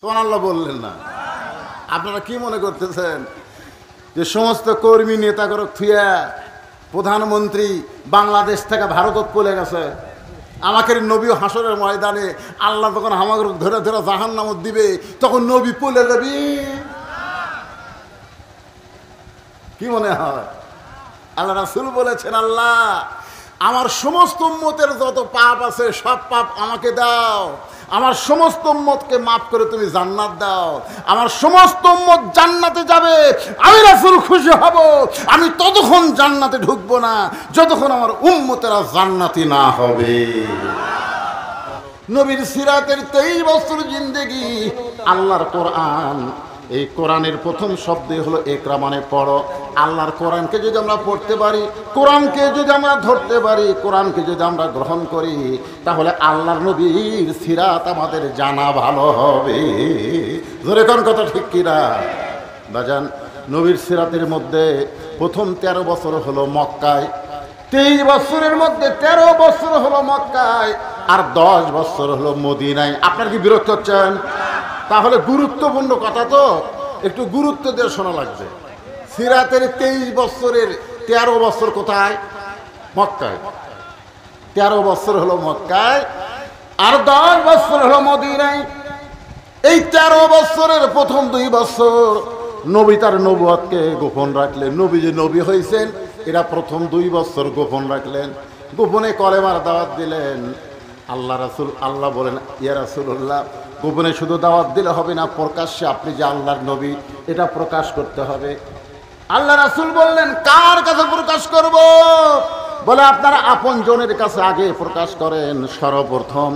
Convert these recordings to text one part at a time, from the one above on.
সুবহানাল্লাহ বললেন না? আপনারা কি মনে করতেছেন যে সমস্ত কর্মী নেতাগরক থুয়া প্রধানমন্ত্রী বাংলাদেশ থেকে ভারতত চলে গেছে? আমাকে নবী হাসরের ময়দানে আল্লাহ তখন আমাকে ধরে ধরে জাহান্নামত দিবে, তখন নবী পলে যাবি? কি মনে হয়? আল্লাহ রাসূল বলেছেন, আল্লাহ আমার সমস্ত উম্মতের যত পাপ আছে সব পাপ আমাকে দাও, আমার সমস্ত উম্মতকে মাফ করে তুমি জান্নাত দাও, আমার সমস্ত উম্মত জান্নাতে যাবে, আমি রাসূল খুশি হব। আমি ততক্ষণ জান্নাতে ঢুকবো না যতক্ষণ আমার উম্মতেরা জান্নাতি না হবে। নবীর সিরাতের 23 বছর জিন্দেগি, আল্লাহর কোরআন, এই কোরআনের প্রথম শব্দই হলো ইকরা, মানে পড়ো। আল্লাহর কোরআনকে যদি আমরা পড়তে পারি, কোরআনকে যদি আমরা ধরতে পারি, কোরআনকে যদি আমরা গ্রহণ করি, তাহলে আল্লাহর নবীর সিরাত আমাদের জানা ভালো হবে। জোরে কোন কথা ঠিক কিনা বাজান? নবীর সিরাতের মধ্যে প্রথম 13 বছর হলো মক্কায়, 23 বছরের মধ্যে 13 বছর হলো মক্কায়, আর 10 বছর হলো মদিনায়। আপনার কি বিরক্ত হচ্ছেন? তাহলে গুরুত্বপূর্ণ কথা তো একটু গুরুত্ব দিয়ে শোনা লাগবে। সিরাতের 23 বছরের 13 বছর কোথায়? মক্কায়। 13 বছর হলো মক্কায়, আর 10 বছর হলো মদিনায়। এই 13 বছরের প্রথম 2 বছর নবী তার নবুয়তকে গোপন রাখলেন। নবী যে নবী হয়েছেন এরা প্রথম 2 বছর গোপন রাখলেন, গোপনে কলেমার দাওয়াত দিলেন। আল্লাহ রাসূল, আল্লাহ বলেন, ইয়া রাসূলুল্লাহ, গোপনে শুধু দাওয়াত দিলে হবে না, প্রকাশ্যে আপনি যে আল্লাহর নবী এটা প্রকাশ করতে হবে। আল্লাহ রাসূল বললেন, কার কাছে প্রকাশ করব? বলে, আপনারা আপনজনের কাছে আগে প্রকাশ করেন। সর্বপ্রথম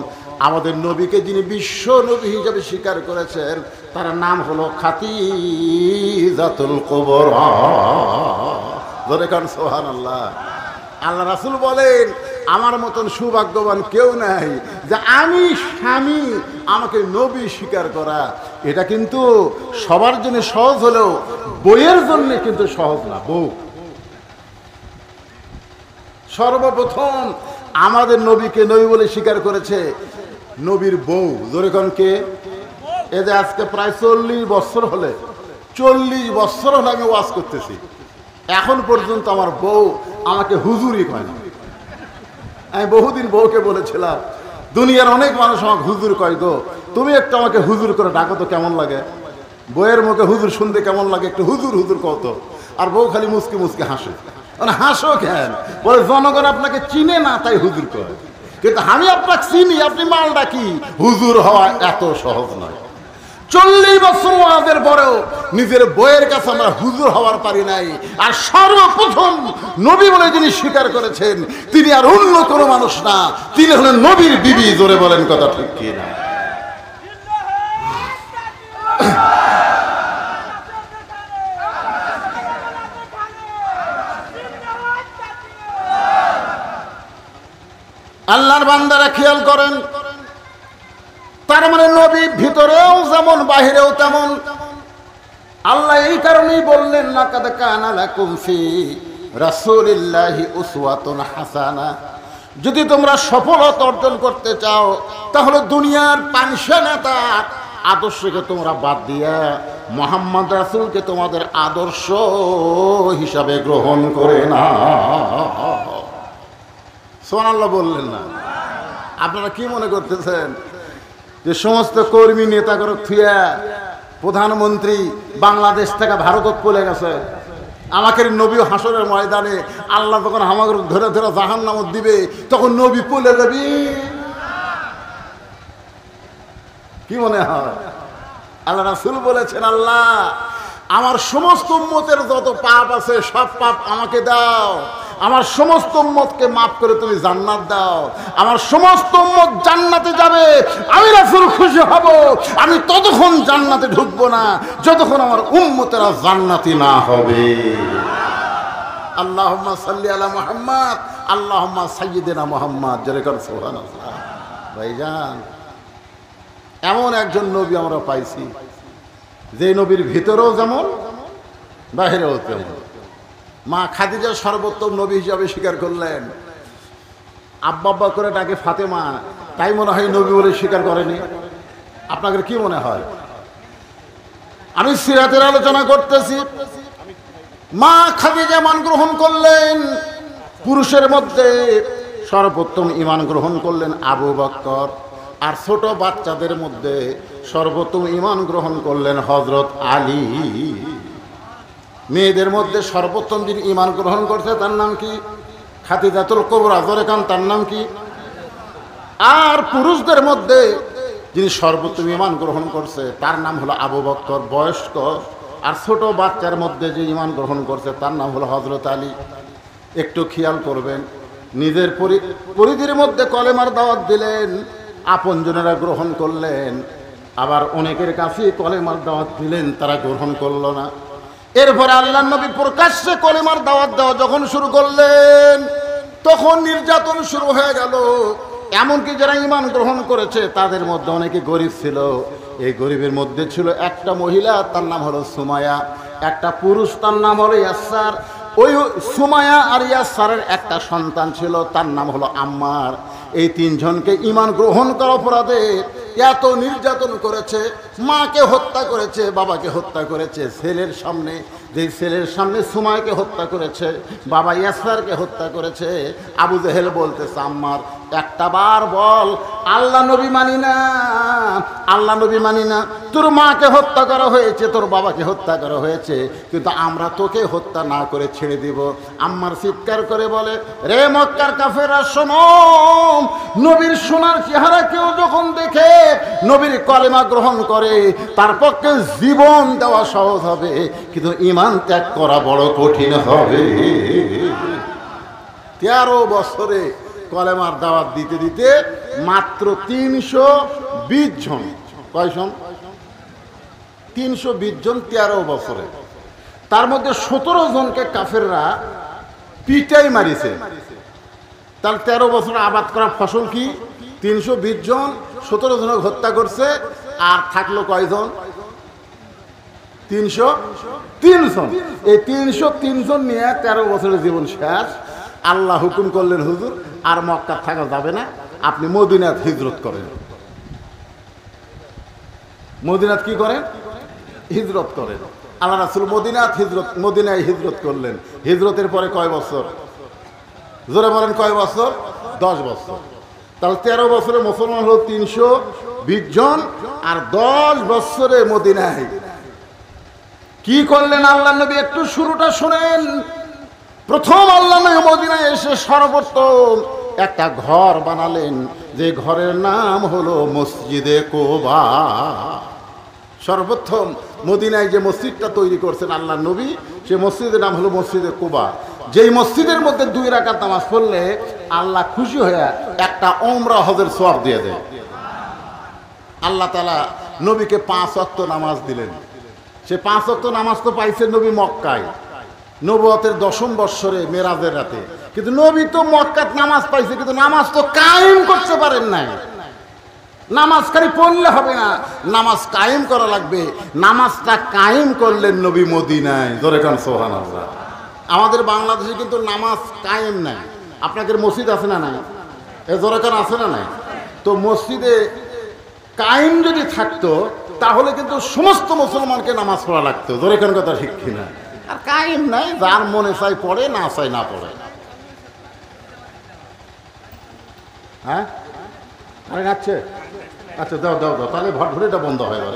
আমাদের নবীকে যিনি বিশ্ব নবী হিসেবে স্বীকার করেছেন তার নাম হলো খাদিজাতুল কুবরা। জোরে কান সুবহানাল্লাহ। আল্লাহ রাসূল বলেন, আমার মতন সৌভাগ্যবান কেউ নাই যে আমি স্বামী আমাকে নবী স্বীকার করা। এটা কিন্তু সবার জন্য সহজ হলেও বইয়ের জন্য কিন্তু সহজ না। বউ সর্বপ্রথম আমাদের নবীকে নবী বলে স্বীকার করেছে নবীর বউ। জোরেখন কে? এই যে আজকে প্রায় 40 বছর হলে, 40 বছর হলে আমি ওয়াজ করতেছি, এখন পর্যন্ত আমার বউ আমাকে হুজুরই কয় না। আমি বহুদিন বউকে বলেছিলাম, দুনিয়ার অনেক মানুষ আমাকে হুজুর কয় গো, তুমি একটু আমাকে হুজুর করে ডাকো তো, কেমন লাগে? বউয়ের মুখে হুজুর শুনতে কেমন লাগে? একটু হুজুর হুজুর কত। আর বউ খালি মুসকি মুসকি হাসে। মানে হাসো কেন? বলে, জনগণ আপনাকে চিনে না তাই হুজুর কয়, কিন্তু আমি আপনাকে চিনি, আপনি মাল ডাকি। হুজুর হওয়া এত সহজ নয়। 40 বছর ওয়াজের পরেও নিজের বইয়ের কাছে আমরা হুজুর হওয়ার পারি নাই। আর সর্বপ্রথম নবী বলে যিনি স্বীকার করেছেন তিনি আর অন্য কোনো মানুষ না, তিনি হলেন নবীর বিবি। জোরে বলেন কথা ঠিক কি না? আল্লাহর বান্দারা খেয়াল করেন, তার মানে নবী ভিতরেও যেমন বাহিরেও তেমন। আল্লাহ এই কারণেই বললেন, লাকাদ কানা লাকুম ফি রাসূলিল্লাহি উসওয়াতুন হাসানা। যদি তোমরা সফলতা অর্জন করতে চাও তাহলে দুনিয়ার পাঁচশো নেতার আদর্শকে তোমরা বাদ দিয়া মুহাম্মদ রাসূলকে তোমাদের আদর্শ হিসাবে গ্রহণ করে না। সুবহানাল্লাহ বললেন না? আপনারা কি মনে করতেছেন যে সমস্ত কর্মী নেতাগরক থুয়া প্রধানমন্ত্রী বাংলাদেশ থেকে ভারতত চলে গেছে? আমাকে নবী হাসরের ময়দানে আল্লাহ তখন আমাকে ধরে ধরে জাহান্নামত দিবে, তখন নবী পলে যাবি? কি মনে হয়? আল্লাহ রাসূল বলেছেন, আল্লাহ আমার সমস্ত উম্মতের যত পাপ আছে সব পাপ আমাকে দাও, আমার সমস্ত উম্মতকে মাফ করে তুমি জান্নাত দাও, আমার সমস্ত উম্মত জান্নাতে যাবে, আমি রাসূল খুশি হব। আমি ততক্ষণ জান্নাতে ঢুকবো না যতক্ষণ আমার উম্মতেরা জান্নাতি না হবে। আল্লাহুম্মা সাল্লি আলা মুহাম্মদ, আল্লাহুম্মা সাইয়্যিদিনা মুহাম্মদ। যেরকম সুবহানাল্লাহ। ভাইজান, এমন একজন নবী আমরা পাইছি যে নবীর ভিতরেও যেমন বাহিরেও তেমন। মা খাদিজা সর্বোত্তম নবী হিসাবে স্বীকার করলেন। আব্বা আব্বা করে ডাকে ফাতেমা, তাই মনে হয় নবী বলে স্বীকার করেনি? আপনাদের কি মনে হয়? আমি সিরাতের আলোচনা করতেছি। মা খাদিজা ঈমান গ্রহণ করলেন। পুরুষের মধ্যে সর্বোত্তম ঈমান গ্রহণ করলেন আবু বকর, আর ছোট বাচ্চাদের মধ্যে সর্বোত্তম ঈমান গ্রহণ করলেন হযরত আলী। মেয়েদের মধ্যে সর্বোত্তম যিনি ঈমান গ্রহণ করছে তার নাম কি? খাদিজাতুল কুবরা। জোরে কান, তার নাম কি? আর পুরুষদের মধ্যে যিনি সর্বোত্তম ঈমান গ্রহণ করছে তার নাম হলো আবু বকর বয়স্ক, আর ছোট বাচ্চার মধ্যে যে ঈমান গ্রহণ করছে তার নাম হলো হযরত আলী। একটু খেয়াল করবেন, নিজের পরিধির মধ্যে কলেমার দাওয়াত দিলেন, আপনজনেরা গ্রহণ করলেন, আবার অনেকের কাছে কলেমার দাওয়াত দিলেন, তারা গ্রহণ করল না। এরপরে আল্লাহর নবী প্রকাশ্যে কলেমার দাওয়াত দেওয়া যখন শুরু করলেন তখন নির্যাতন শুরু হয়ে গেল। এমনকি যারা ঈমান গ্রহণ করেছে তাদের মধ্যে অনেকে গরিব ছিল। এই গরিবের মধ্যে ছিল একটা মহিলা, তার নাম হলো সুমাইয়া, একটা পুরুষ, তার নাম হলো ইয়াসার। ওই সুমাইয়া আর ইয়াসারের একটা সন্তান ছিল, তার নাম হলো আম্মার। এই তিনজনকে ঈমান গ্রহণ করার অপরাধে এত নির্যাতন করেছে, মাকে হত্যা করেছে, বাবাকে হত্যা করেছে, ছেলের সামনে, যে ছেলের সামনে সুমাইয়াকে হত্যা করেছে, বাবা ইয়াসারকে হত্যা করেছে। আবু জেহেল বলতেছে, আম্মার একটা বার বল আল্লাহ নবী মানি না, আল্লাহ নবী মানি না। তোর মাকে হত্যা করা হয়েছে, তোর বাবাকে হত্যা করা হয়েছে, কিন্তু আমরা তোকে হত্যা না করে ছেড়ে দিব। আম্মার চিৎকার করে বলে, রে মক্কার কাফেররা শোনো, নবীর সোনার চেহারা কেউ যখন দেখে নবীর কলেমা গ্রহণ করে তার পক্ষে জীবন দেওয়া সহজ হবে, কিন্তু ঈমান ত্যাগ করা বড় কঠিন হবে। 13 বছরে কলেমার দাওয়াত দিতে দিতে মাত্র 320 জন, কয়জন? 320 জন 13 বছরে। তার মধ্যে 17 জনকে কাফেররা পিটাই মারিছে। তার 13 বছরে আবাদ করা ফসল কি? 320 জন, 17 জনকে হত্যা করছে, আর থাকলো কয়জন? 303 জন। এই 303 জন নিয়ে 13 বছরের জীবন শেষ। আল্লাহ হুকুম করলেন, হুজুর আর মক্কা থাকা যাবে না, আপনি মদিনাত হিজরত করেন। মদিনাত কি করেন? হিজরত করেন। আল্লাহ রাসূল মদিনায় হিজরত করলেন। হিজরতের পরে কয় বছর? জোরে বলেন, কয় বছর? 10 বছর। তাহলে 13 বছরে মুসলমান হলো 320 জন, আর 10 বছরে মদিনায় কি করলেন আল্লাহ নবী? একটু শুরুটা শুনেন। প্রথম আল্লাহ নবী মদিনায় এসে সর্বপ্রথম একটা ঘর বানালেন, যে ঘরের নাম হলো মসজিদে কুবা। সর্বপ্রথম মদিনায় যে মসজিদটা তৈরি করছেন আল্লাহ নবী, সে মসজিদের নাম হলো মসজিদে কুবা। যেই মসজিদের মধ্যে 2 রাকাত নামাজ পড়লে আল্লাহ খুশি হয়ে একটা উমরা হজের সওয়াব দিয়ে দেয়। আল্লাহ তাআলা নবীকে 5 ওয়াক্ত নামাজ দিলেন। সে 5 ওয়াক্ত নামাজ তো পাইছেন নবী মক্কায়, নবুয়তের 10ম বৎসরে মেরাজের রাতে। কিন্তু নবী তো মক্কাত নামাজ পাইছে, কিন্তু নামাজ তো কায়েম করতে পারেন নাই। নামাজ খালি পড়লে হবে না, নামাজ কায়েম করা লাগবে। নামাজটা কায়েম করলেন নবী মদিনায়। জোরে কান সুবহানাল্লাহ। আমাদের বাংলাদেশে কিন্তু নামাজ কায়েম নাই। আপনাদের মসজিদ আছে না নাই? এ জোরে কান আছে না নাই? তো মসজিদে কায়েম যদি থাকতো তাহলে কিন্তু সমস্ত মুসলমানকে নামাজ পড়া লাগতো। জোরে কান কথা ঠিক কিনা? আর কায়েম নাই, যার মনে চাই পড়ে, না চাই না পড়ে। হ্যাঁ, আরে যাচ্ছে, আচ্ছা দাও দাও দাও, তাহলে ভটভটিটা বন্ধ হয়ে গেল।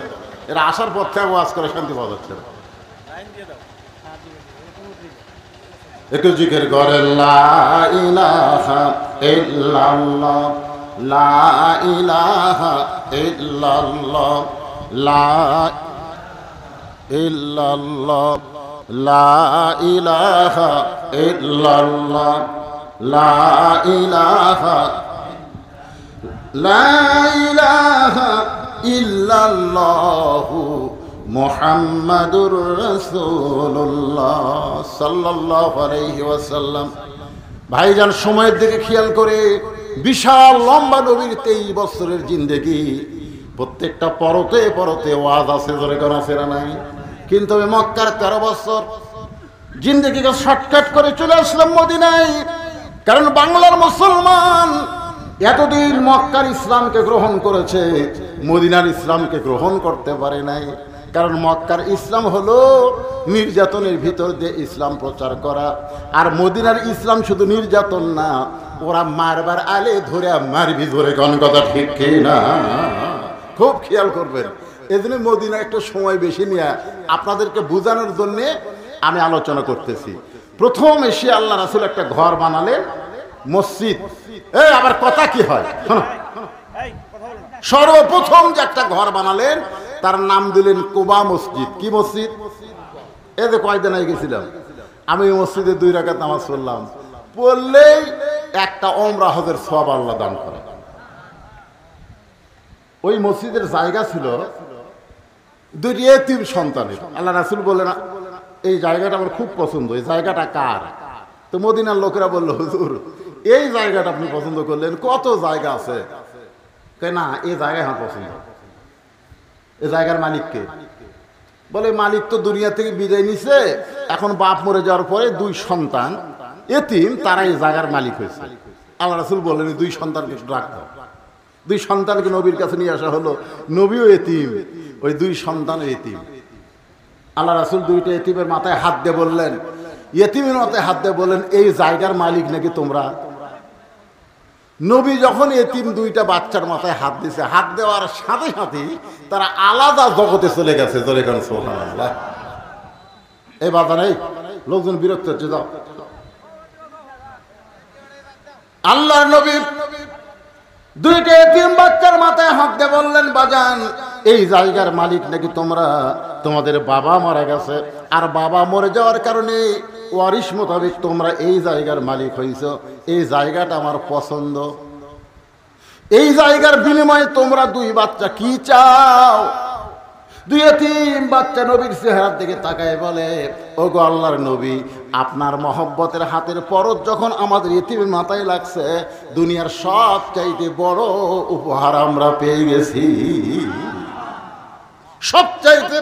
এরা আসার পর থেকে ওয়াজ করে শান্তি পাওয়া যাচ্ছে না। একটু জিকির করে, লা ইলাহা ইল্লাল্লাহ, লা ইলাহা ইল্লাল্লাহ, লা ইল্লাল্লাহ, লা ইলাহা ইল্লাল্লাহ, লা ইলাহা, লা ইলাহা ইল্লাল্লাহু মুহাম্মাদুর রাসূলুল্লাহ সাল্লাল্লাহু আলাইহি ওয়াসাল্লাম। ভাইজান, সময়ের দিকে খেয়াল করে, বিশাল লম্বা নবীর 23 বছরের জিন্দেগি, প্রত্যেকটা পরতে পরতে ওয়াজ আছে, জোরে করা ফেরা নাই। কিন্তু আমি মক্কার 13 বছর জিন্দেগিকে শর্টকাট করে চলে আসলাম মদিনায়। কারণ বাংলার মুসলমান এতদিন মক্কার ইসলামকে গ্রহণ করেছে, মদিনার ইসলামকে গ্রহণ করতে পারে নাই। কারণ মক্কার ইসলাম হলো নির্যাতনের ভিতর দিয়ে ইসলাম প্রচার করা, আর মদিনার ইসলাম শুধু নির্যাতন না, ওরা মারবার আলে ধরে মারবি ধরে, কোন কথা ঠিক কি না? খুব খেয়াল করবেন। এজন্য মদিনা একটু সময় বেশি নিয়ে আপনাদেরকে বোঝানোর জন্য আমি আলোচনা করতেছি। প্রথম এসে আল্লাহ রাসূল একটা ঘর বানালেন, মসজিদ। এই আবার কথা কি হয়, সর্বপ্রথম যে একটা ঘর বানালেন তার নাম দিলেন কুবা মসজিদ। কি মসজিদ? এই যে কয়েকদিন আগে গেছিলাম আমি, ওই মসজিদে 2 রাকাত নামাজ পড়লাম, পড়লেই একটা ওমরা হজের সওয়াব আল্লাহ দান করে। ওই মসজিদের জায়গা ছিল 2টি এতিম সন্তানের। আল্লাহ রাসূল বললেন, এই জায়গাটা আমার খুব পছন্দ, এই জায়গাটা কার? তো মদিনার লোকেরা বলল, হুজুর এই জায়গাটা আপনি পছন্দ করলেন, কত জায়গা আছে। না, এই জায়গা আমার পছন্দ। এই জায়গার মালিককে? বলে মালিক তো দুনিয়া থেকে বিদায় নিছে, এখন বাপ মরে যাওয়ার পরে 2 সন্তান এতিম, তারা এই জায়গার মালিক হয়েছে। আল্লাহ রাসূল বললেন, 2 সন্তানকে ডাক দাও। 2 সন্তানকে নবীর কাছে নিয়ে আসা হলো। নবীও এতিম, ওই 2 সন্তানও এতিম। আল্লাহ রাসূল 2টা এতিমের মাথায় হাত দিয়ে বললেন, এতিমের মাথায় হাত দিয়ে বললেন, এই জায়গার মালিক নাকি তোমরা? নবী যখন এতিম 2টা বাচ্চার মাথায় হাত দিয়েছে, হাত দেওয়ার সাথে সাথেই তারা আলাদা জগতে চলে গেছে। চলে গেল সুবহানাল্লাহ। এই বাধা নেই, লোকজন বিরক্ত হচ্ছে, যাও। আল্লাহর নবী 2টা এতিম বাচ্চার মাথায় হাত দিয়ে বললেন, বাজান এই জায়গার মালিক নাকি তোমরা? তোমাদের বাবা মারা গেছে, আর বাবা মরে যাওয়ার কারণে ওয়ারিশ মোতাবেক তোমরা এই জায়গার মালিক হইছো। এই জায়গাটা আমার পছন্দ। এই জায়গার বিনিময়ে তোমরা 2 বাচ্চা কি চাও? 2 এতিম বাচ্চা নবীর চেহারার দিকে তাকায় বলে, ওগো আল্লাহর নবী, আপনার মহব্বতের হাতের পরশ যখন আমাদের এতিমের মাথায় লাগছে, দুনিয়ার সব চাইতে বড় উপহার আমরা পেয়ে গেছি। সবচাইতে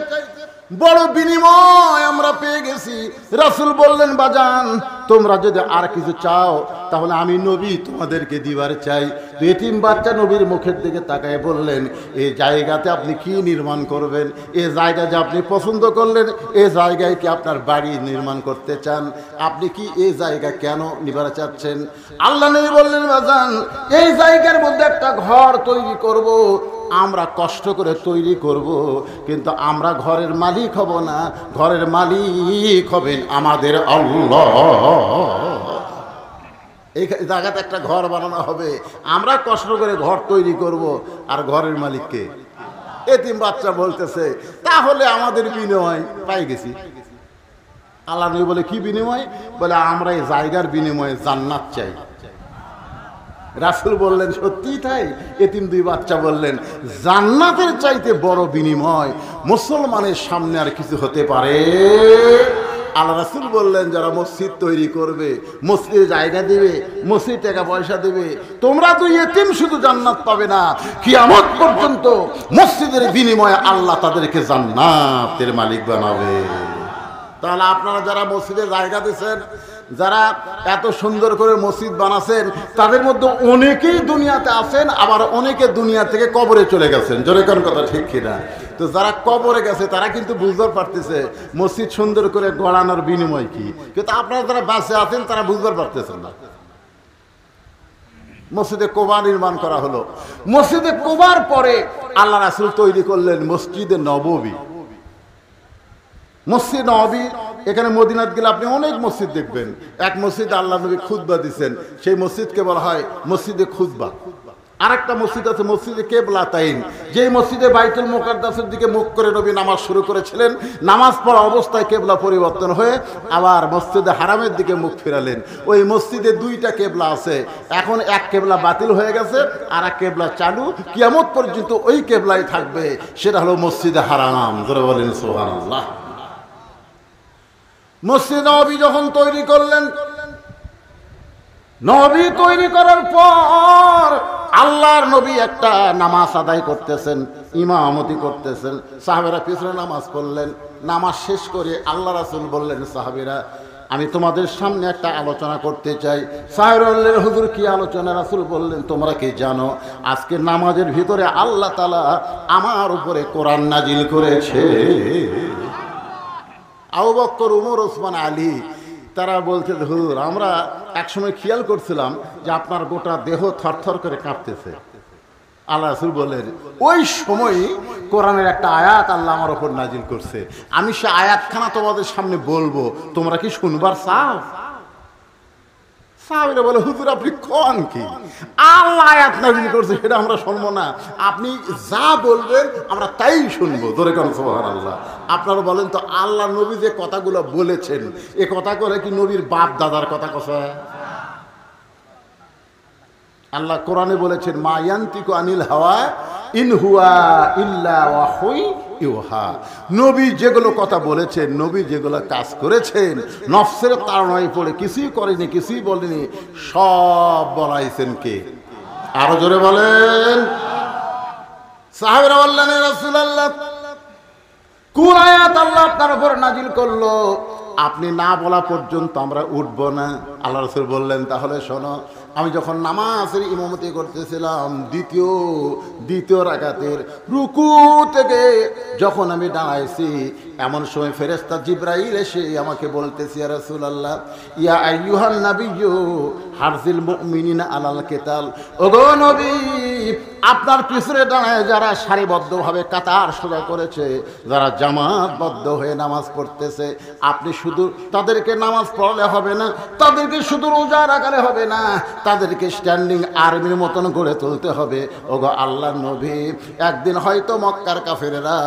বড় বিনিময় আমরা পেয়ে গেছি। রাসূল বললেন, বাজান তোমরা যদি আর কিছু চাও তাহলে আমি নবী তোমাদেরকে দিবার চাই। এতিম বাচ্চা নবীর মুখের দিকে তাকায় বললেন, এই জায়গাতে আপনি কি নির্মাণ করবেন? এই জায়গা যে আপনি পছন্দ করলেন, এই জায়গায় কি আপনার বাড়ি নির্মাণ করতে চান? আপনি কি এই জায়গা কেন নিবার চাচ্ছেন? আল্লাহ নবী বললেন, বাজান এই জায়গার মধ্যে একটা ঘর তৈরি করব, আমরা কষ্ট করে তৈরি করব, কিন্তু আমরা ঘরের মালিক হব না, ঘরের মালিক হবেন আমাদের আল্লাহ। এই জায়গাতে একটা ঘর বানানো হবে, আমরা কষ্ট করে ঘর তৈরি করব, আর ঘরের মালিককে? এতিম বাচ্চা বলতেছে, তাহলে আমাদের বিনিময় পাই গেছি। আল্লাহ নবী বলে, কি বিনিময়? বলে, আমরা এই জায়গার বিনিময়ে জান্নাত চাই। রাসূল বললেন, সত্যি তাই? এতিম 2 বাচ্চা বললেন, জান্নাতের চাইতে বড় বিনিময় মুসলমানের সামনে আর কিছু হতে পারে? আল্লাহ রাসূল বললেন, যারা মসজিদ তৈরি করবে, মসজিদে জায়গা দেবে, মসজিদ টাকা পয়সা দেবে, তোমরা 2 এতিম শুধু জান্নাত পাবে না, কিয়ামত পর্যন্ত মসজিদের বিনিময়ে আল্লাহ তাদেরকে জান্নাতের মালিক বানাবে। তাহলে আপনারা যারা মসজিদে জায়গা দিয়েছেন, যারা এত সুন্দর করে মসজিদ বানাচ্ছেন, তাদের মধ্যে অনেকেই দুনিয়াতে আছেন, আবার অনেকে দুনিয়া থেকে কবরে চলে গেছেন। জোরে কোন কথা ঠিক কিনা? তো যারা কবরে গেছে তারা কিন্তু বুঝতে পারতেছে মসজিদ সুন্দর করে গড়ানোর বিনিময় কি, কিন্তু আপনারা যারা বাসে আছেন তারা বুঝতে পারতেছেন না। মসজিদে কুবা নির্মাণ করা হলো। মসজিদে কুবার পরে আল্লাহ রাসূল তৈরি করলেন মসজিদে নববী। মসজিদ নববী, এখানে মদিনাত গেলে আপনি অনেক মসজিদ দেখবেন। এক মসজিদে আল্লাহ নবী খুতবা দিচ্ছেন, সেই মসজিদকে বলা হয় মসজিদে খুতবা। আরেকটা মসজিদ আছে মসজিদে কেবলাতাইন, যেই মসজিদে বাইতুল মুকাদ্দাসের দিকে মুখ করে নবী নামাজ শুরু করেছিলেন, নামাজ পড়া অবস্থায় কেবলা পরিবর্তন হয়ে আবার মসজিদে হারামের দিকে মুখ ফিরালেন। ওই মসজিদে 2টা কেবলা আছে, এখন এক কেবলা বাতিল হয়ে গেছে, আর এক কেবলা চালু, কিয়ামত পর্যন্ত ওই কেবলাই থাকবে, সেটা হলো মসজিদে হারাম। জোরে বলেন সুবহানাল্লাহ। মসজিদ নববী যখন তৈরি করলেন, নবী তৈরি করার পর আল্লাহর নবী একটা নামাজ আদায় করতেছেন, ইমামতি করতেছেন, সাহাবেরা পিছনে নামাজ পড়লেন। নামাজ শেষ করে আল্লাহ রাসূল বললেন, সাহাবীরা আমি তোমাদের সামনে একটা আলোচনা করতে চাই। সাহেব বললেন, হুজুর কি আলোচনা? রাসূল বললেন, তোমরা কি জানো আজকে নামাজের ভিতরে আল্লাহ তাআলা আমার উপরে কোরআন নাজিল করেছে। আবু বকর, উমর, ওসমান, আলী তারা বলছে, হুজুর আমরা একসময় খেয়াল করছিলাম যে আপনার গোটা দেহ থরথর করে কাঁপতেছে। আল্লাহ রাসূল বলেন, ওই সময় কোরআনের একটা আয়াত আল্লাহ আমার ওপর নাজিল করছে, আমি সে আয়াতখানা তোমাদের সামনে বলবো, তোমরা কি শুনবার চাও? সাহাবীরা বলে, হুজুর আপনি কোন কি, আল্লাহ আয়াত নাজিল করছে সেটা আমরা শুনবো না, আপনি যা বলবেন আমরা তাই শুনবো। ধরে কোন সুবহানাল্লাহ। আপনারা বলেন তো, আল্লাহ নবী যে কথাগুলো বলেছেন এ কথা করে কি নবীর বাপ দাদার কথা কথা? আল্লাহ কোরআনে বলেছেন, মা ইয়ান্তিকু আনিল হাওয়া ইন হুয়া ইল্লা ওয়াহয়ুন ইউহা। নবী যেগুলো কথা বলেছেন, নবী যেগুলো কাজ করেছেন, নফসের তাড়নায় পড়ে কিছুই করেনি, কিছুই বলেনি, সব বলাইছেন কে? আরো জোরে বলেন। সাহাবারা বললেন, ইয়া রাসূলুল্লাহ কোন আয়াত আল্লাহ আপনার উপর নাজিল করলো? আপনি না বলা পর্যন্ত আমরা উঠব না। আল্লাহ রাসূল বললেন, তাহলে শোনো, আমি যখন নামাজের ইমামতি করতেছিলাম দ্বিতীয় রাকাতের রুকু থেকে যখন আমি দাঁড়াইছি, এমন সময় ফেরেশতা জিবরাইল এসে আমাকে বলতেছে, ইয়া রাসূলুল্লাহ ইয়া আইয়ুহান নাবিয়্যু হারজিল মুমিনিনা আলাল কিতাল। ওগো নবী, আপনার পিছনে দাঁড়ায় যারা সারিবদ্ধভাবে কাতার সোজা করেছে, যারা জামাতবদ্ধ হয়ে নামাজ পড়তেছে, আপনি শুধু তাদেরকে নামাজ পড়ালে হবে না, তাদেরকে শুধু রোজা রাখালে হবে না, তাদেরকে স্ট্যান্ডিং আর্মির মতন গড়ে তুলতে হবে। ওগো আল্লাহর নবী, একদিন হয়তো মক্কার কাফেরেরা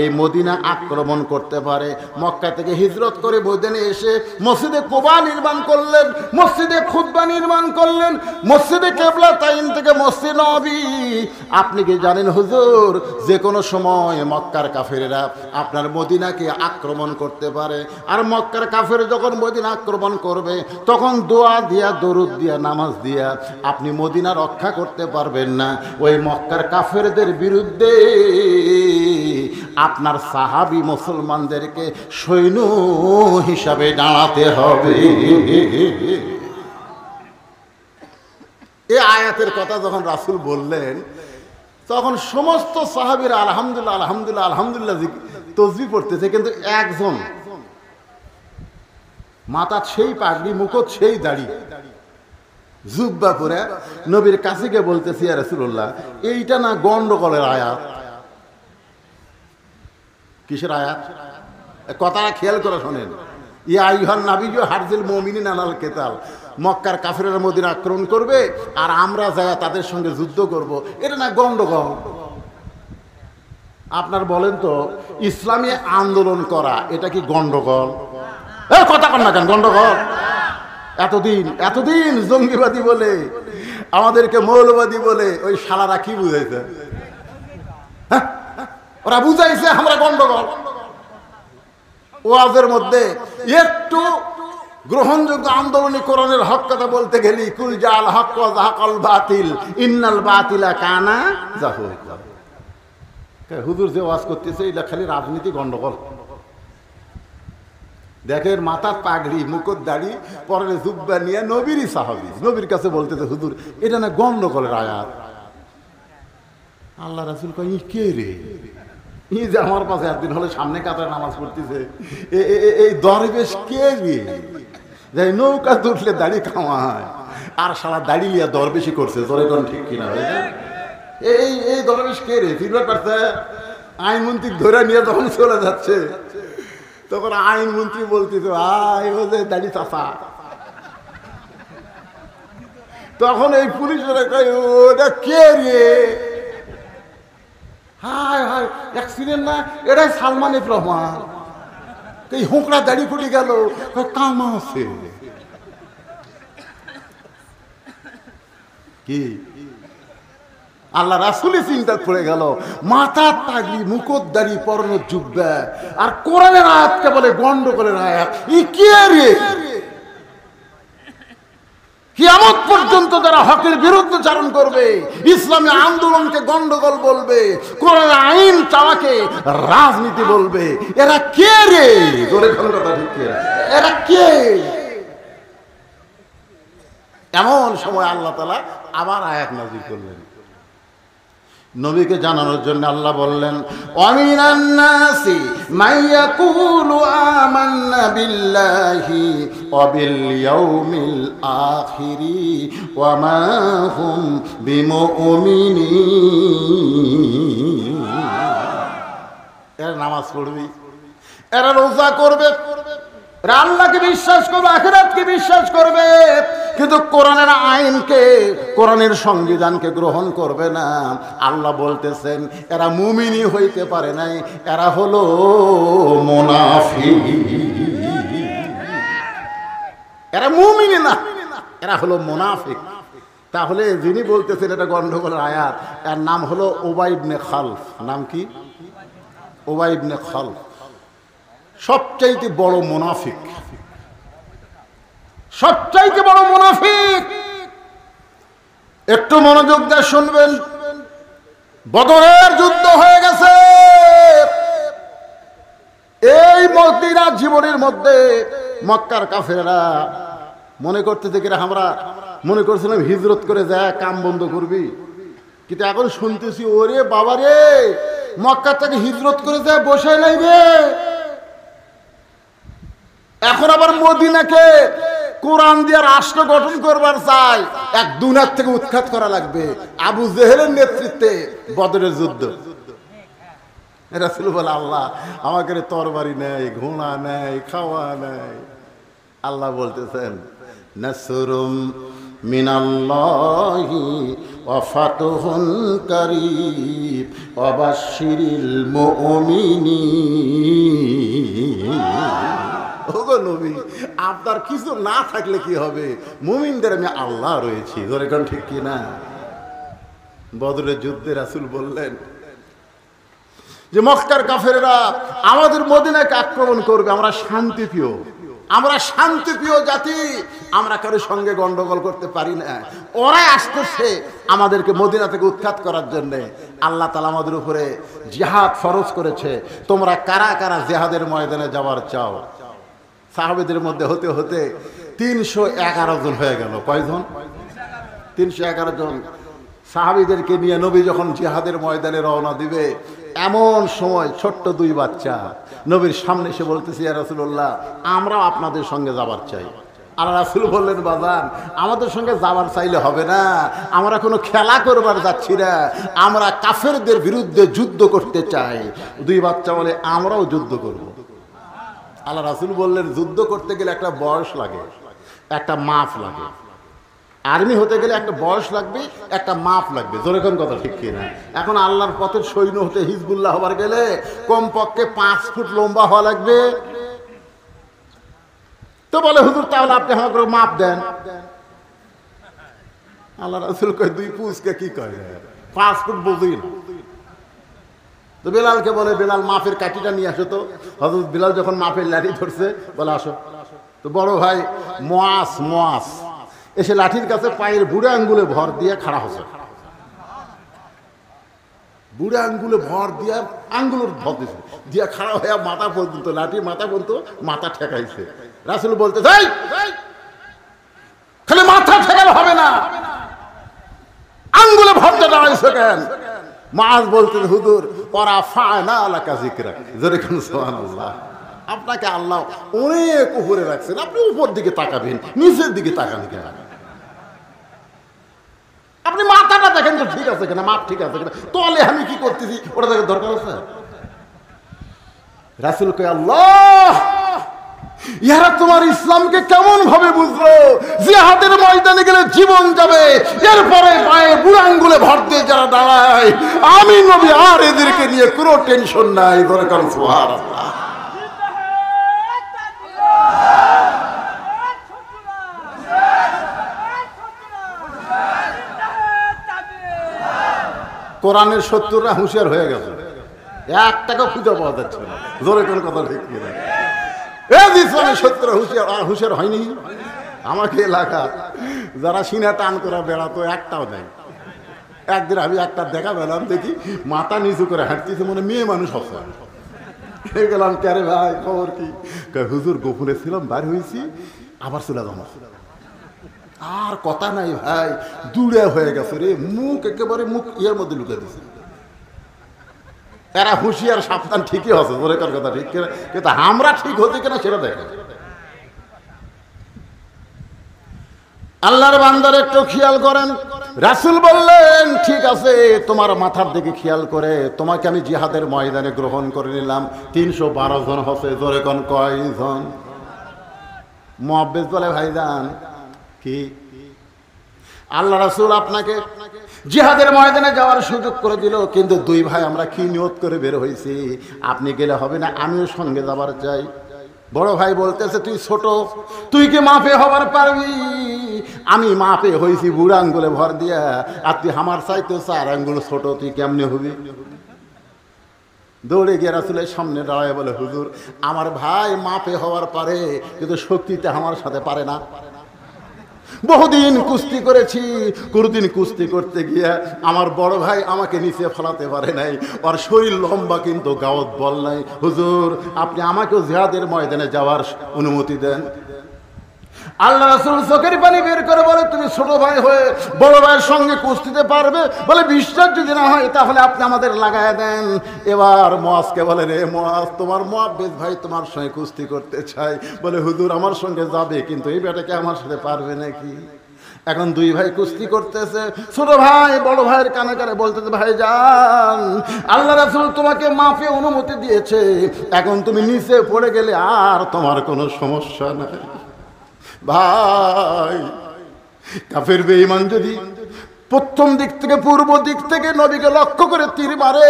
এই মদিনা আক্রমণ করতে পারে। মক্কা থেকে হিজরত করে মদিনে এসে মসজিদে কুবা নির্মাণ করলেন, মসজিদে খুতবা নির্মাণ করলেন, মসজিদে কিবলাতাইন থেকে মসজিদ নববী। আপনি কি জানেন হুজুর, যে কোনো সময় মক্কার কাফেরেরা আপনার মদিনাকে আক্রমণ করতে পারে। আর মক্কার কাফের যখন মদিনা আক্রমণ করবে, তখন দোয়া দিয়া, দরুদ দিয়া, নামাজ দিয়া আপনি মদিনা রক্ষা করতে পারবেন না। ওই মক্কার কাফেরদের বিরুদ্ধে আপনার সাহাবী মুসলমানদেরকে সৈন্য হিসাবে দাঁড়াতে হবে। এই আয়াতের কথা যখন রাসূল বললেন, তখন সমস্ত সাহাবীরা আলহামদুলিল্লাহ আলহামদুলিল্লাহ আলহামদুলিল্লাহ তাসবিহ পড়তেছে, কিন্তু একজন মাথা সেই পাগড়ি, মুকুট সেই দাড়ি, জুব্বা পরে নবীর কাছে গিয়ে বলতেছি, ইয়া রাসূলুল্লাহ এইটা না গন্ডগোলের আয়াত। কিসের আয়াত? কথাটা খেয়াল করে শোনেন। ইয়া আইয়ুহান নাবিয়্যু হারজিল মুমিনিনা আলাল কিতাল। মক্কার কাফেররা মদিনা আক্রমণ করবে আর আমরা যায়া তাদের সঙ্গে যুদ্ধ করব, এটা না গন্ডগোল? আপনার বলেন তো, ইসলামী আন্দোলন করা এটা কি গন্ডগোল? কথা কন না কেন, গন্ডগোল? এতদিন জঙ্গিবাদী বলে, আমাদেরকে মৌলবাদী বলে ওই শালারা কি বুঝাইছে? ওরা বুঝাইছে আমরা গন্ডগোল। ওয়াজের মধ্যে একটু গ্রহণযোগ্য আন্দোলনী কোরআনের হক কথা বলতে গেলি, কুল জাল হক ওয়া যাহাকাল বাতিল ইন্নাল বাতিলা কানা যাহুকা। হুজুর যে ওয়াজ করতেছে এটা খালি রাজনীতি গন্ডগোল। দেখেন, মাথার পাগড়ি, মুকুট দাড়ি, পরনে জুব্বা নিয়ে নবীরই সাহাবী নবীর কাছে বলতেছে, হুজুর এটা না গন্ডগোলের আয়াত। আল্লাহ রাসূল কয়, ই কে রে? ই যে আমার পাশে একদিন হলে সামনে কাতারে নামাজ পড়তেছে, এই দরবেশ কে রে? যাই নৌকা তুললে দাড়ি কামায়, আর সারা দাড়ি লিয়া দরবেশি করছে। জোরে কোন ঠিক কিনা? এই দরবেশ কে রে? চিনতে পারছে? আইনমন্ত্রী ধরে নিয়ে যখন চলে যাচ্ছে, তখন আইনমন্ত্রী বলতেছে, আয় ও যে দাড়ি চাচা। তখন এই পুলিশেরা কয়, ওটা কে রে? হায় হায়, অ্যাক্সিডেন্ট না, এটাই সালমান এফ রহমান। এই হুঁকড়া দাড়ি ফুটে গেল, কামা আছে কি? আল্লাহ রাসূলই চিন্তা পড়ে গেল, মাথার পাগড়ি, মুকুট দাড়ি, পরনে জুব্বা, আর কোরআনের আয়াতকে বলে গন্ডগোলের আয়াত। ই কে রে? কিয়ামত পর্যন্ত যারা হকের বিরুদ্ধে চারণ করবে, ইসলামী আন্দোলনকে গন্ডগোল বলবে, কোরআনের আইন চাওয়াকে রাজনীতি বলবে, এরা কে রে? তোর এখন কথা ঠিক কে? এরা কে? এমন সময় আল্লাহ তাআলা আবার আয়াত নাযিল করলেন নবীকে জানানোর জন্য। আল্লাহ বললেন, ওয়ামিনান নাসি মাইয়াকুলু আমান্না বিল্লাহি ওয়া বিল ইয়াউমিল আখিরি ওয়া মা হুম বিমুমিনিন। এরা নামাজ পড়বে, এরা রোজা করবে, এরা আল্লাহকে বিশ্বাস করবে, আখিরাতকে বিশ্বাস করবে, কিন্তু কোরআনের আইনকে, কোরআনের সংবিধানকে গ্রহণ করবে না। আল্লাহ বলতেছেন এরা মুমিনই হইতে পারে নাই, এরা হলো মুনাফিক। এরা মুমিনই না, এরা হলো মুনাফিক। তাহলে যিনি বলতেছেন এটা গন্ডগোলের আয়াত, এর নাম হলো উবাই ইবনে খালফ। নাম কি? উবাই ইবনে খালফ। সবচাইতে বড় মুনাফিক, সবচাইতে বড় মুনাফিক। একটু মনোযোগ দিয়ে শুনবেন। বদরের যুদ্ধ হয়ে গেছে, এই মদিনা জীবনের মধ্যে মক্কার কাফেররা মনে করতে থেকে আমরা মনে করছিলাম হিজরত করে যায় কাম বন্ধ করবি, কিন্তু এখন শুনতেছি ওরে বাবা রে, মক্কা থেকে হিজরত করে যায় বসে নাই রে, এখন আবার মদিনাকে কোরআন দিয়ে রাষ্ট্র গঠন করবার চাই, এক দুনিয়ার থেকে উৎখাত করা লাগবে। আবু জেহেলের নেতৃত্বে বদরের যুদ্ধ। রাসূল বলে, আল্লাহ আমাকে তরবারি নেই, ঘোড়া নেই, খাওয়া নেই। আল্লাহ বলতেছেন, নাসরুম মিনাল্লাহি ওয়া ফাতহুন কারীব ওয়া বাশশিরিল মুমিনিন। ওগো নবী, আপনার কিছু না থাকলে কি হবে? মুমিনদের আমি আল্লাহ রয়েছি। ধরে কোন ঠিক কি না? বদরের যুদ্ধে রাসূল বললেন যে মক্কার কাফেররা আমাদের মদিনাকে আক্রমণ করবে, আমরা শান্তিপ্রিয়, আমরা শান্তিপ্রিয় জাতি, আমরা কারোর সঙ্গে গন্ডগোল করতে পারি না। ওরাই আসতেছে আমাদেরকে মদিনা থেকে উৎখাত করার জন্য। আল্লাহ তাআলা আমাদের উপরে জিহাদ ফরজ করেছে, তোমরা কারা কারা জিহাদের ময়দানে যাওয়ার চাও? সাহাবীদের মধ্যে হতে হতে 311 জন হয়ে গেল। কয়জন? 311 জন সাহাবীদেরকে নিয়ে নবী যখন জিহাদের ময়দানে রওনা দিবে, এমন সময় ছোট্ট 2 বাচ্চা নবীর সামনে এসে বলতেছে, ইয়া রাসূলুল্লাহ, আমরাও আপনাদের সঙ্গে যাবার চাই। আর রাসূল বললেন, বাজান আমাদের সঙ্গে যাবার চাইলে হবে না, আমরা কোনো খেলা করবার যাচ্ছি না, আমরা কাফেরদের বিরুদ্ধে যুদ্ধ করতে চাই। 2 বাচ্চা বলে, আমরাও যুদ্ধ করব। আল্লাহ রাসূল বললেন, যুদ্ধ করতে গেলে একটা বয়স লাগে, একটা মাপ লাগে। আর্মি হতে গেলে একটা বয়স লাগবে, একটা মাপ লাগবে। যেরকম কথা ঠিক কিনা? এখন আল্লাহর পথের সৈন্য হতে, হিজবুল্লাহ হবার গেলে কমপক্ষে 5 ফুট লম্বা হওয়া লাগবে। তো বলে, হুজুর তাহলে আপনি আমাকে মাপ দেন। আল্লাহ রাসূল কয়, 2 পুষকে কি কয়, 5 ফুট বুঝি না। তো বেলালকে বলে, বেলাল মাপের কাঠিটা নিয়ে আসো তো। হযরত বেলাল যখন মাপের লাঠি ধরছে, বলে আসো। তো বড় ভাই মুয়াস এসে লাঠির কাছে পায়ের বুড়ো আঙ্গুলে ভর দিয়ে খাড়া হচ্ছে। বুড়ো আঙ্গুলে ভর দিয়ে আঙ্গুলের ভর দিছে, দিয়ে খাড়া হয়ে মাথা পর্যন্ত, লাঠি মাথা পর্যন্ত মাথা ঠেকাইছে। রাসূল বলতে, খালি মাথা ঠেকালে হবে না, আঙ্গুলে ভরতে দাঁড়াইছে কেন? মুয়াজ বলতে, হুজুর ওরা ফানা আলাকা যিকরাক। যেরকম সুবহানাল্লাহ, আপনাকে আল্লাহ অনেক উপরে রাখছেন, আপনি উপর দিকে তাকাবেন, নিচের দিকে তাকান কেন? আপনি মাথাটা দেখেন তো ঠিক আছে কিনা, মাপ ঠিক আছে কিনা, তলে আমি কি করতেছি ওটা দেখার দরকার আছে? রাসূল কয়, আল্লাহ ইহারা তোমার ইসলামকে কেমন ভাবে বুঝলো? জিহাদের ময়দানে গেলে জীবন যাবে, এরপরে পায়ে বুড়ো আঙ্গুলে ভর দিয়ে যারা দাঁড়ায়, আমি নবী আর এদেরকে নিয়ে কোনো টেনশন নাই। দরকার সুবহানাল্লাহ। কোরআনের শত্রুরা হুঁশিয়ার হয়ে গেছে, 1 টাকা খুঁজে পাওয়া যাচ্ছে না। জোরে কোন কথা ঠিক কিনা? ইসলামের শত্রুরা হুঁশিয়ার হয়নি। আমাকে এলাকা যারা সিনা টান করে বেড়াতো একটাও নেই। একদিন আমি একটা দেখা পেলাম, দেখি মাথা নিচু করে হাঁটতেছে, মনে মেয়ে মানুষ হচ্ছে। গেলাম, কে ভাই খবর কি? হুজুর গোপনে ছিলাম, বার হয়েছি, আবার চলে যাবো। আর কথা নাই ভাই, দূরে হয়ে গেছে রে, মুখ একেবারে মুখ ইয়ের মধ্যে লুকে দিছে। এরা হুঁশিয়ার সাবধান ঠিকই আছে, বলে কার কথা ঠিক, কিন্তু আমরা ঠিক হতে কিনা সেটা দেখে। আল্লাহর বান্দার একটু খেয়াল করেন। রাসূল বললেন, ঠিক আছে, তোমার মাথার দিকে খেয়াল করে তোমাকে আমি জিহাদের ময়দানে গ্রহণ করে নিলাম। 312 জন হচ্ছে, জোরে কোন কয়জন? মুহাব্বিস বলে, ভাইজান কি আল্লাহ রাসূল আপনাকে জিহাদের ময়দানে যাওয়ার সুযোগ করে দিল, কিন্তু দুই ভাই আমরা কি নিয়ত করে বের হয়েছি, আপনি গেলে হবে না, আমিও সঙ্গে যাবার চাই। বড় ভাই বলতেছে, তুই ছোট, তুই কি মাপে হবার পারবি? আমি মাপে হয়েছি বুড়া আঙ্গুলে ভর দিয়া, আর তুই আমার চাইতে 4 আঙ্গুল ছোট, তুই কেমনে হবি? দৌড়ে গিয়ে রাসূলের সামনে দাঁড়ায় বলে, হুজুর আমার ভাই মাপে হওয়ার পারে, কিন্তু শক্তিতে আমার সাথে পারে না। বহুদিন কুস্তি করেছি, কোনদিন কুস্তি করতে গিয়ে আমার বড় ভাই আমাকে নিচে ফেলাতে পারে নাই, আর শরীর লম্বা কিন্তু গাওয়াত বল নাই। হুজুর আপনি আমাকেও জিহাদের ময়দানে যাওয়ার অনুমতি দেন। আল্লাহ রাসূল চোখের পানি বের করে বলে, তুমি ছোট ভাই হয়ে বড় ভাইয়ের সঙ্গে কুস্তিতে পারবে? বলে, বিশ্বাস যদি না হয় তাহলে আপনি আমাদের লাগায় দেন। এবার মুয়াজকে বলে, রে মুয়াজ, তোমার মুহাব্বিস ভাই তোমার সঙ্গে কুস্তি করতে চাই। বলে, হুজুর আমার সঙ্গে যাবে, কিন্তু এই বেটাকে আমার সাথে পারবে নাকি? এখন দুই ভাই কুস্তি করতেছে, ছোট ভাই বড় ভাইয়ের কানে কানে বলতেছে, ভাই যান, আল্লাহ রাসূল তোমাকে মাফে অনুমতি দিয়েছে, এখন তুমি নিচে পড়ে গেলে আর তোমার কোনো সমস্যা নাই। ভাই কাফের বেঈমান যদি প্রথম দিক থেকে পূর্ব দিক থেকে নবীকে লক্ষ্য করে তীর মারে,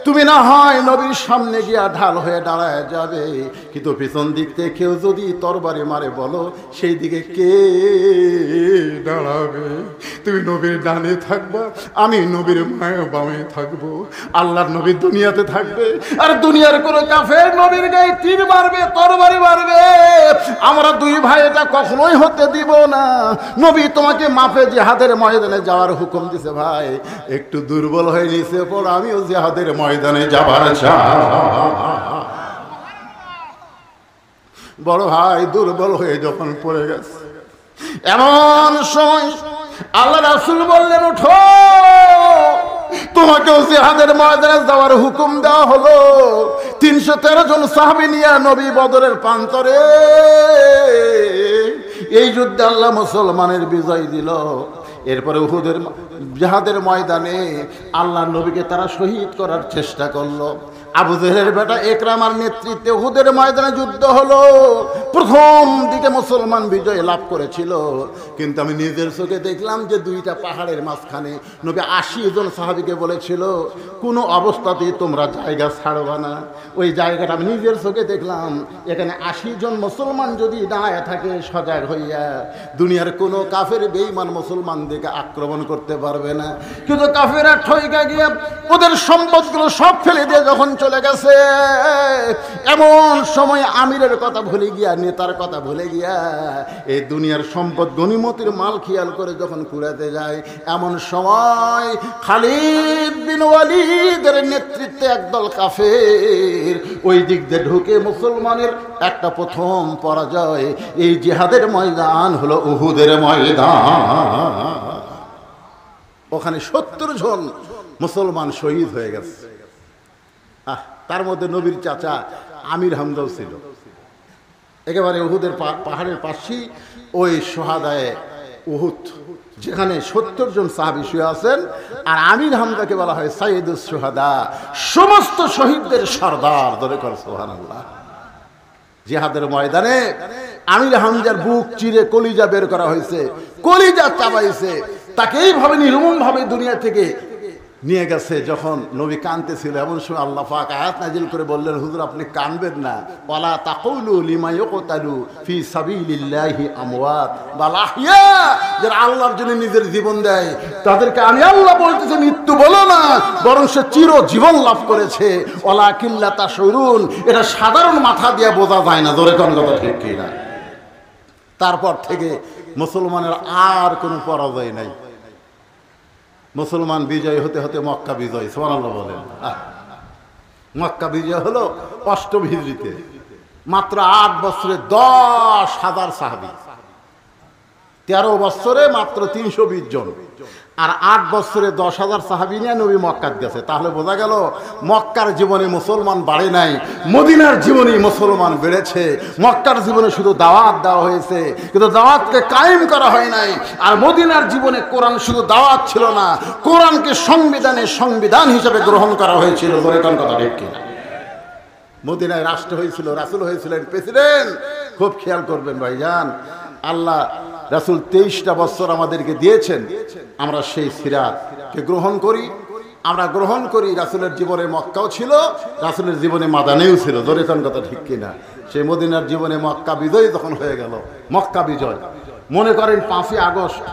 তুমি না হয় নবীর সামনে গিয়া ঢাল হয়ে দাঁড়ায় যাবে, কিন্তু পিছন দিক থেকে কেউ যদি তরবারি মারে, বলো সেই দিকে কে দাঁড়াবে? তুমি নবীর ডানে থাকবা, আমি নবীর মায়ের বামে থাকবো। আল্লাহর নবী দুনিয়াতে থাকবে, আর দুনিয়ার কোনো কাফের নবীর গায়ে তীর মারবে, তরবারি মারবে। আমরা দুই ভাই এটা কখনোই হতে দিব না। নবী তোমাকে মাফে জিহাদের ময়দানে যাওয়ার হুকুম দিছে, ভাই একটু দুর্বল হয়ে নিছে পড়, আমিও জিহাদের ময়দানে যাবার চাই। বড় ভাই দুর্বল হয়ে যখন পড়ে গেছে, এমন সময় আল্লাহ রাসূল বললেন, উঠো, তোমাকেও জিহাদের ময়দানে যাওয়ার হুকুম দেওয়া হলো। 313 জন সাহাবী নিয়ে নবী বদরের প্রান্তরে এই যুদ্ধে আল্লাহ মুসলমানের বিজয় দিল। এরপরে উহুদের জিহাদের ময়দানে আল্লাহ নবীকে তারা শহীদ করার চেষ্টা করলো। আবু জেহেলের বেটা ইকরামার নেতৃত্বে উহুদের ময়দানে যুদ্ধ হলো। প্রথম দিকে মুসলমান বিজয় লাভ করেছিল, কিন্তু আমি নিজের চোখে দেখলাম যে দুইটা পাহাড়ের মাঝখানে নবী 80 জন সাহাবীকে বলেছিল, কোনো অবস্থাতেই তোমরা জায়গা ছাড়বা না। ওই জায়গাটা আমি নিজের চোখে দেখলাম। এখানে 80 জন মুসলমান যদি দাঁড়ায় থাকে সজাগ হইয়া, দুনিয়ার কোনো কাফের বেঈমান মুসলমানদেরকে আক্রমণ করতে পারবে না। কিন্তু কাফেররা ঠইকা গিয়ে ওদের সম্পদগুলো সব ফেলে দিয়ে যখন চলে গেছে, এমন সময় আমিরের কথা ভুলে গিয়া, নেতার কথা ভুলে গিয়া, এই দুনিয়ার সম্পদ গনিমতের মাল খেয়াল করে যখন কুড়াতে যায়, এমন সময় খালিদ বিন ওয়ালিদের নেতৃত্বে একদল কাফের ওই দিক দিয়ে ঢুকে মুসলমানের একটা প্রথম পরাজয়। এই জিহাদের ময়দান হলো উহুদের ময়দান। ওখানে 70 জন মুসলমান শহীদ হয়ে গেছে। তার মধ্যে নবীর চাচা আমির হামজাও ছিল। একেবারে উহুদের পাহাড়ের পাশেই ওই সোহাদায়ে উহুদ, যেখানে 70 জন সাহাবী শুয়ে আছেন। আর আমির হামজাকে বলা হয় সাইয়্যিদুস শুহাদা, সমস্ত শহীদদের সর্দার। ধরে কর সুবহানাল্লাহ। জিহাদের ময়দানে আমির হামজার বুক চিরে কলিজা বের করা হয়েছে, কলিজা চাবাইছে, তাকে এইভাবে নির্মম ভাবে দুনিয়া থেকে নিয়ে গেছে। যখন নবী কাঁদতেছিল, এমন সময় আল্লাহ পাক আয়াত নাজিল করে বললেন, হুজুর আপনি কাঁদবেন না। ওয়ালা তাকুলু লিমা ইউকতালু ফি সাবিলিল্লাহি আমওয়াত বাল আহইয়া, যারা আল্লাহর জন্য নিজের জীবন দেয় তাদেরকে আমি আল্লাহ বলতেছি মৃত্যু বলো না, বরং সে চির জীবন লাভ করেছে। ওয়ালাকিন লা তাশউরুন, এটা সাধারণ মাথা দিয়ে বোঝা যায় না। জোরে কোন কথা ঠিক কি না? তারপর থেকে মুসলমানের আর কোনো পরাজয় নাই। মুসলমান বিজয় হতে হতে মক্কা বিজয়, সুবহানাল্লাহ বলেন। মক্কা বিজয় হলো 8ম হিজরিতে, মাত্র 8 বছরে 10,000 সাহাবী, 13 বছরে মাত্র 320 জন, আর 8 বছরে 10,000 সাহাবী নিয়ে নবী মক্কাত গেছে। তাহলে বোঝা গেল মক্কার জীবনে মুসলমান বাড়ে নাই, মদিনার জীবনে মুসলমান বেড়েছে। মক্কার জীবনে শুধু দাওয়াত দেওয়া হয়েছে, কিন্তু দাওয়াতকে কায়েম করা হয় নাই। আর মদিনার জীবনে কোরআন শুধু দাওয়াত ছিল না, কোরআনকে সংবিধান হিসেবে গ্রহণ করা হয়েছিল। বলে কোন কথা ঠিক কিনা? মদিনায় রাষ্ট্র হয়েছিল, রাসূল হয়েছিলেন প্রেসিডেন্ট। খুব খেয়াল করবেন ভাইজান, আল্লাহ রাসূল 23টা বছর আমাদেরকে দিয়েছেন, আমরা সেই সিরাতকে গ্রহণ করি। আমরা গ্রহণ করি রাসূলের জীবনে মক্কাও ছিল, রাসূলের জীবনে মাদানেও ছিল। জোরে কোন কথা ঠিক কিনা? সেই মদিনার জীবনে মক্কা বিজয় তখন হয়ে গেল। মক্কা বিজয় মনে করেন 5ই আগস্ট